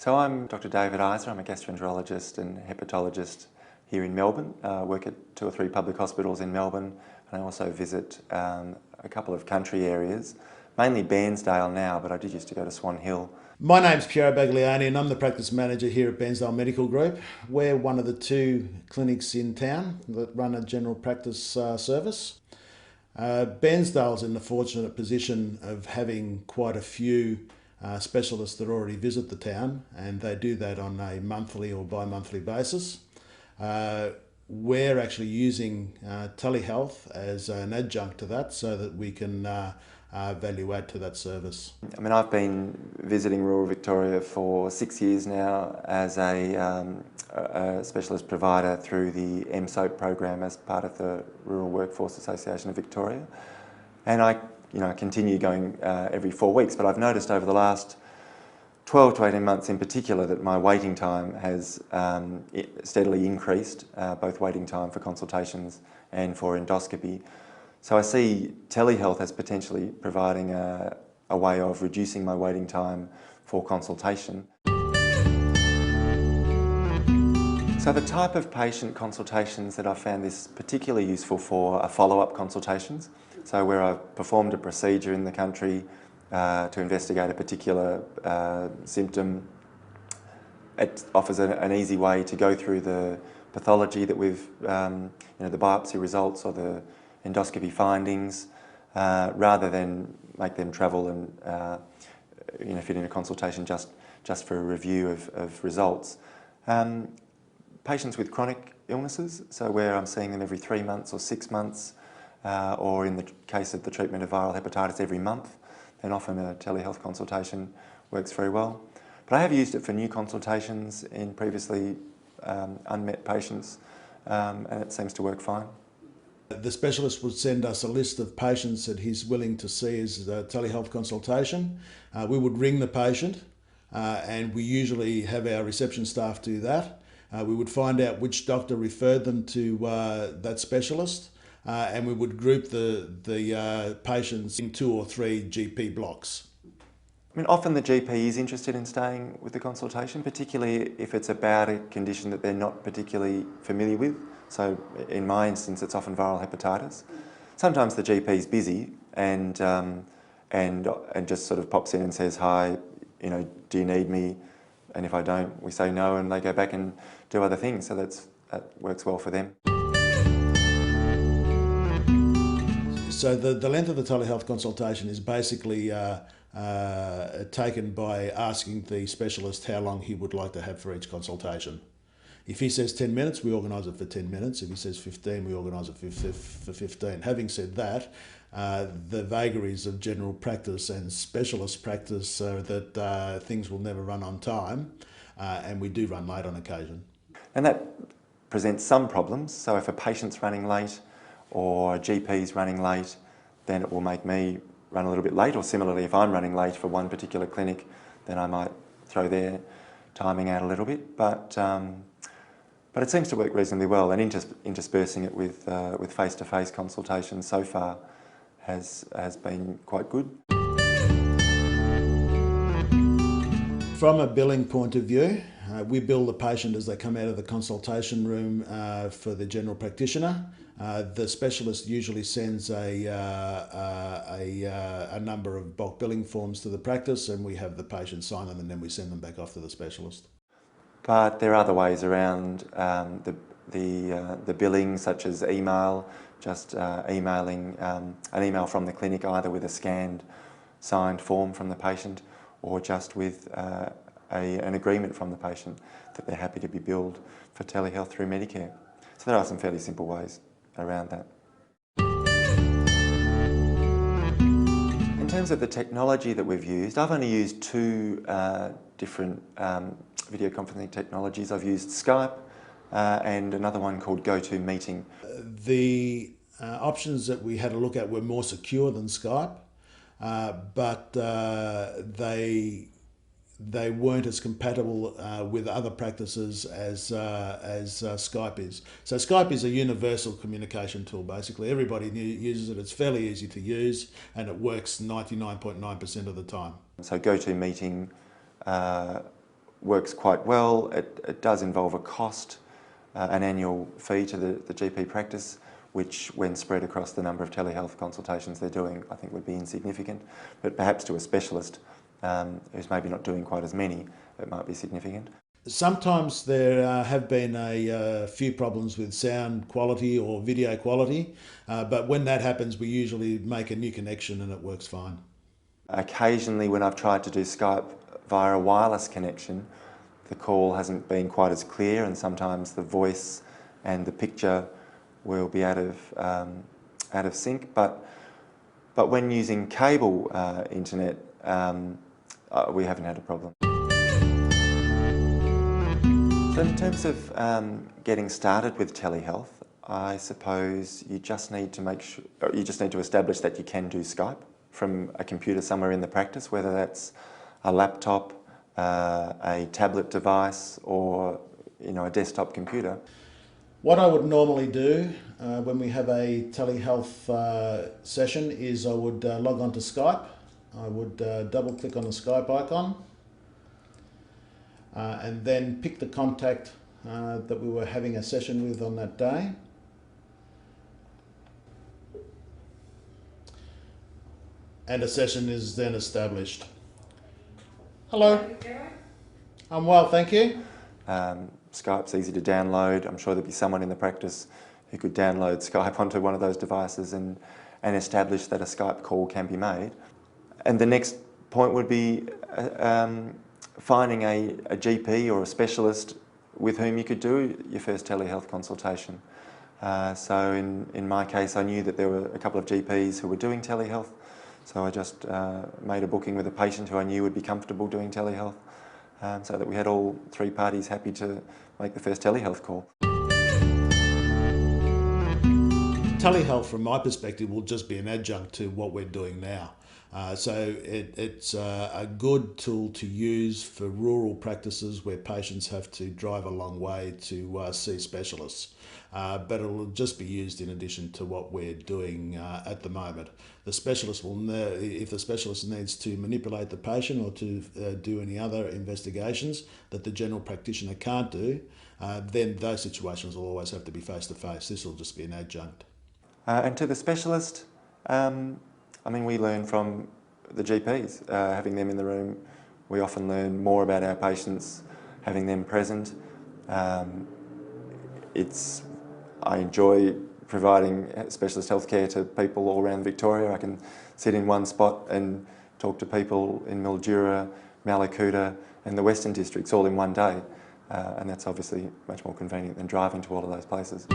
So I'm Dr. David Iser. I'm a gastroenterologist and hepatologist here in Melbourne. I work at 2 or 3 public hospitals in Melbourne, and I also visit a couple of country areas, mainly Bairnsdale now, but I did used to go to Swan Hill. My name's Piero Baglioni and I'm the practice manager here at Bairnsdale Medical Group. We're one of the 2 clinics in town that run a general practice service. Bairnsdale's in the fortunate position of having quite a few specialists that already visit the town, and they do that on a monthly or bi-monthly basis. We're actually using Telehealth as an adjunct to that so that we can value add to that service. I mean, I've been visiting rural Victoria for 6 years now as a specialist provider through the MSOAP program as part of the Rural Workforce Association of Victoria, and I continue going every 4 weeks, but I've noticed over the last 12 to 18 months in particular that my waiting time has steadily increased, both waiting time for consultations and for endoscopy. So I see telehealth as potentially providing a way of reducing my waiting time for consultation. So the type of patient consultations that I found this particularly useful for are follow-up consultations. So where I've performed a procedure in the country to investigate a particular symptom, it offers an easy way to go through the pathology that we've, the biopsy results or the endoscopy findings, rather than make them travel and fit in a consultation just for a review of results. Patients with chronic illnesses, so where I'm seeing them every 3 months or 6 months, or in the case of the treatment of viral hepatitis every month, then often a telehealth consultation works very well. But I have used it for new consultations in previously unmet patients, and it seems to work fine. The specialist would send us a list of patients that he's willing to see as a telehealth consultation. We would ring the patient, and we usually have our reception staff do that. We would find out which doctor referred them to that specialist, and we would group the patients in 2 or 3 GP blocks. I mean, often the GP is interested in staying with the consultation, particularly if it's about a condition that they're not particularly familiar with. So in my instance, it's often viral hepatitis. Sometimes the GP is busy and just sort of pops in and says, "Hi, do you need me?" And if I don't, we say no, and they go back and do other things. So that works well for them. So the length of the telehealth consultation is basically taken by asking the specialist how long he would like to have for each consultation. If he says 10 minutes, we organise it for 10 minutes. If he says 15, we organise it for 15. Having said that, the vagaries of general practice and specialist practice are that things will never run on time, and we do run late on occasion. And that presents some problems. So if a patient's running late or a GP's running late, then it will make me run a little bit late, or similarly, if I'm running late for one particular clinic, then I might throw their timing out a little bit. But it seems to work reasonably well, and interspersing it with face-to-face consultations so far has been quite good. From a billing point of view, we bill the patient as they come out of the consultation room for the general practitioner. The specialist usually sends a number of bulk billing forms to the practice, and we have the patient sign them, and then we send them back off to the specialist. But there are other ways around the billing, such as email, just emailing an email from the clinic either with a scanned signed form from the patient or just with an agreement from the patient that they're happy to be billed for telehealth through Medicare. So there are some fairly simple ways around that. In terms of the technology that we've used, I've only used 2 different video conferencing technologies. I've used Skype and another one called GoToMeeting. The options that we had a look at were more secure than Skype, but they weren't as compatible with other practices as Skype is. So Skype is a universal communication tool, basically. Everybody uses it. It's fairly easy to use, and it works 99.9% of the time. So GoToMeeting works quite well. It does involve a cost, an annual fee to the GP practice, which when spread across the number of telehealth consultations they're doing, I think would be insignificant. But perhaps to a specialist who's maybe not doing quite as many, it might be significant. Sometimes there have been a few problems with sound quality or video quality, but when that happens, we usually make a new connection and it works fine. Occasionally, when I've tried to do Skype via a wireless connection, the call hasn't been quite as clear, and sometimes the voice and the picture will be out of sync. But when using cable internet, we haven't had a problem. So in terms of getting started with telehealth, I suppose you just need to establish that you can do Skype from a computer somewhere in the practice, whether that's a laptop, a tablet device, or a desktop computer. What I would normally do when we have a telehealth session is I would log on to Skype. I would double click on the Skype icon and then pick the contact that we were having a session with on that day. And a session is then established. Hello. I'm well, thank you. Skype's easy to download. I'm sure there'd be someone in the practice who could download Skype onto one of those devices and establish that a Skype call can be made. And the next point would be finding a GP or a specialist with whom you could do your first telehealth consultation. So in my case, I knew that there were a couple of GPs who were doing telehealth, so I just made a booking with a patient who I knew would be comfortable doing telehealth, so that we had all three parties happy to make the first telehealth call. Telehealth, from my perspective, will just be an adjunct to what we're doing now. So it's a good tool to use for rural practices where patients have to drive a long way to see specialists. But it will just be used in addition to what we're doing at the moment. The specialist will know, if the specialist needs to manipulate the patient or to do any other investigations that the general practitioner can't do, then those situations will always have to be face-to-face. This will just be an adjunct. And to the specialist, we learn from the GPs, having them in the room. We often learn more about our patients, having them present. I enjoy providing specialist healthcare to people all around Victoria. I can sit in one spot and talk to people in Mildura, Mallacoota and the Western Districts all in one day. And that's obviously much more convenient than driving to all of those places.